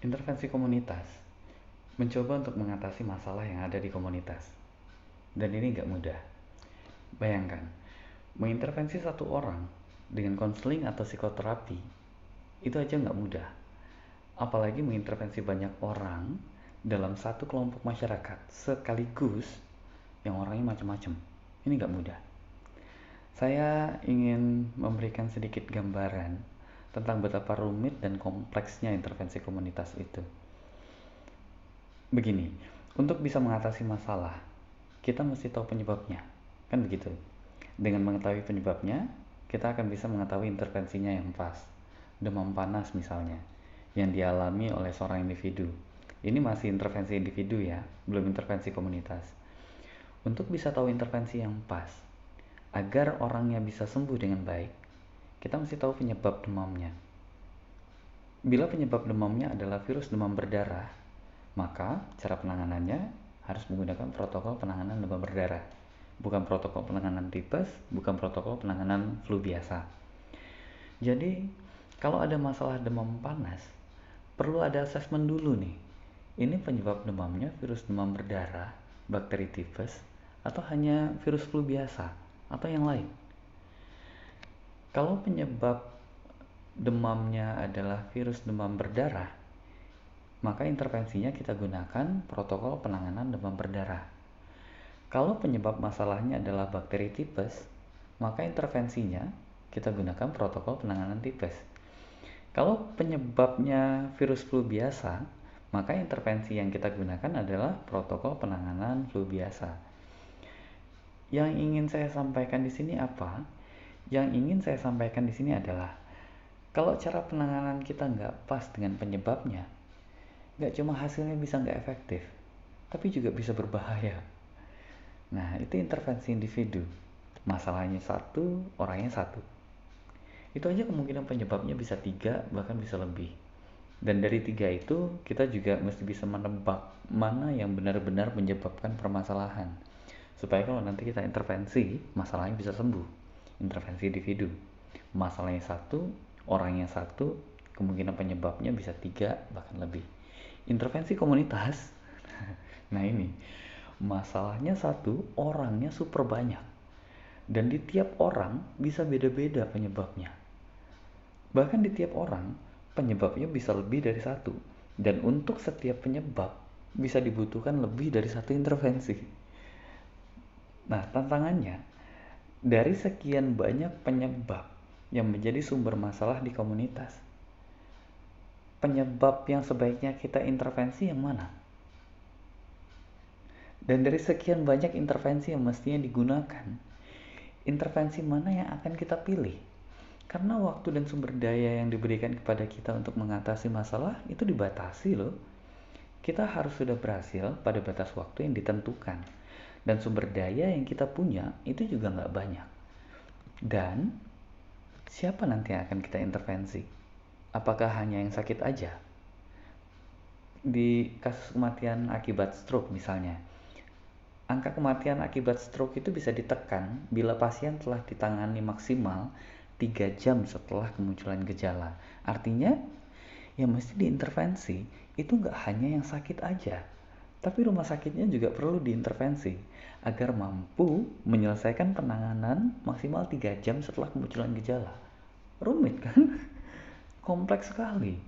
Intervensi komunitas mencoba untuk mengatasi masalah yang ada di komunitas. Dan ini nggak mudah. Bayangkan, mengintervensi satu orang dengan konseling atau psikoterapi, itu aja nggak mudah. Apalagi mengintervensi banyak orang dalam satu kelompok masyarakat sekaligus yang orangnya macam-macam. Ini nggak mudah. Saya ingin memberikan sedikit gambaran tentang betapa rumit dan kompleksnya intervensi komunitas itu. Begini, untuk bisa mengatasi masalah, kita mesti tahu penyebabnya. Kan begitu? Dengan mengetahui penyebabnya, kita akan bisa mengetahui intervensinya yang pas. Demam panas misalnya, yang dialami oleh seorang individu. Ini masih intervensi individu ya, belum intervensi komunitas. Untuk bisa tahu intervensi yang pas, agar orangnya bisa sembuh dengan baik, kita mesti tahu penyebab demamnya. Bila penyebab demamnya adalah virus demam berdarah, maka cara penanganannya harus menggunakan protokol penanganan demam berdarah. Bukan protokol penanganan tipes, bukan protokol penanganan flu biasa. Jadi, kalau ada masalah demam panas, perlu ada asesmen dulu nih. Ini penyebab demamnya virus demam berdarah, bakteri tipes, atau hanya virus flu biasa, atau yang lain. Kalau penyebab demamnya adalah virus demam berdarah, maka intervensinya kita gunakan protokol penanganan demam berdarah. Kalau penyebab masalahnya adalah bakteri tipes, maka intervensinya kita gunakan protokol penanganan tipes. Kalau penyebabnya virus flu biasa, maka intervensi yang kita gunakan adalah protokol penanganan flu biasa. Yang ingin saya sampaikan di sini apa? Yang ingin saya sampaikan di sini adalah kalau cara penanganan kita nggak pas dengan penyebabnya, nggak cuma hasilnya bisa nggak efektif, tapi juga bisa berbahaya. Nah, itu intervensi individu. Masalahnya satu, orangnya satu. Itu aja kemungkinan penyebabnya bisa 3, bahkan bisa lebih. Dan dari 3 itu, kita juga mesti bisa menebak mana yang benar-benar menyebabkan permasalahan. Supaya kalau nanti kita intervensi, masalahnya bisa sembuh. Intervensi individu. Masalahnya satu, orangnya satu, kemungkinan penyebabnya bisa 3, bahkan lebih. Intervensi komunitas, nah ini, masalahnya satu, orangnya super banyak. Dan di tiap orang bisa beda-beda penyebabnya. Bahkan di tiap orang, penyebabnya bisa lebih dari satu. Dan untuk setiap penyebab, bisa dibutuhkan lebih dari satu intervensi. Nah, tantangannya, dari sekian banyak penyebab yang menjadi sumber masalah di komunitas, penyebab yang sebaiknya kita intervensi yang mana? Dan dari sekian banyak intervensi yang mestinya digunakan, intervensi mana yang akan kita pilih? Karena waktu dan sumber daya yang diberikan kepada kita untuk mengatasi masalah itu dibatasi loh. Kita harus sudah berhasil pada batas waktu yang ditentukan. Dan sumber daya yang kita punya itu juga nggak banyak. Dan siapa nanti yang akan kita intervensi? Apakah hanya yang sakit aja? Di kasus kematian akibat stroke misalnya, angka kematian akibat stroke itu bisa ditekan bila pasien telah ditangani maksimal 3 jam setelah kemunculan gejala. Artinya, yang mesti diintervensi itu nggak hanya yang sakit aja, tapi rumah sakitnya juga perlu diintervensi agar mampu menyelesaikan penanganan maksimal 3 jam setelah kemunculan gejala. Rumit kan? Kompleks sekali.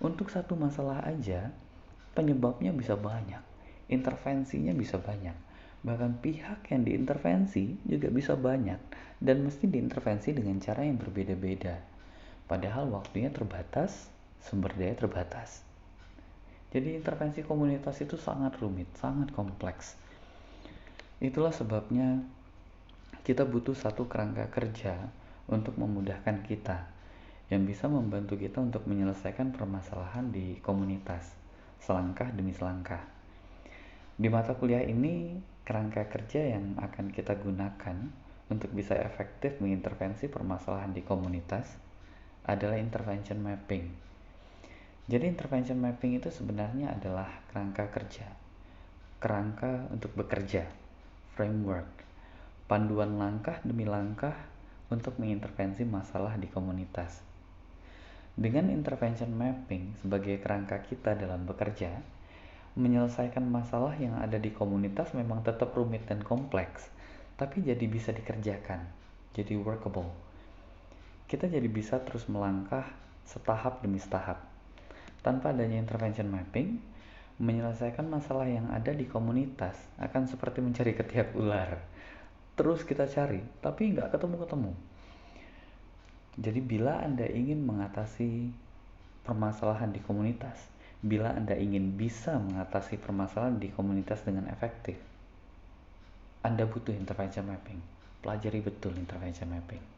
Untuk satu masalah aja, penyebabnya bisa banyak, intervensinya bisa banyak. Bahkan pihak yang diintervensi juga bisa banyak dan mesti diintervensi dengan cara yang berbeda-beda. Padahal waktunya terbatas, sumber daya terbatas. Jadi intervensi komunitas itu sangat rumit, sangat kompleks. Itulah sebabnya kita butuh satu kerangka kerja untuk memudahkan kita, yang bisa membantu kita untuk menyelesaikan permasalahan di komunitas, selangkah demi selangkah. Di mata kuliah ini, kerangka kerja yang akan kita gunakan untuk bisa efektif mengintervensi permasalahan di komunitas adalah intervention mapping. Jadi intervention mapping itu sebenarnya adalah kerangka kerja, kerangka untuk bekerja, framework, panduan langkah demi langkah untuk mengintervensi masalah di komunitas. Dengan intervention mapping sebagai kerangka kita dalam bekerja, menyelesaikan masalah yang ada di komunitas memang tetap rumit dan kompleks, tapi jadi bisa dikerjakan, jadi workable. Kita jadi bisa terus melangkah setahap demi setahap. Tanpa adanya intervention mapping, menyelesaikan masalah yang ada di komunitas akan seperti mencari ketiak ular. Terus kita cari, tapi nggak ketemu-ketemu. Jadi bila Anda ingin mengatasi permasalahan di komunitas, bila Anda ingin bisa mengatasi permasalahan di komunitas dengan efektif, Anda butuh intervention mapping. Pelajari betul intervention mapping.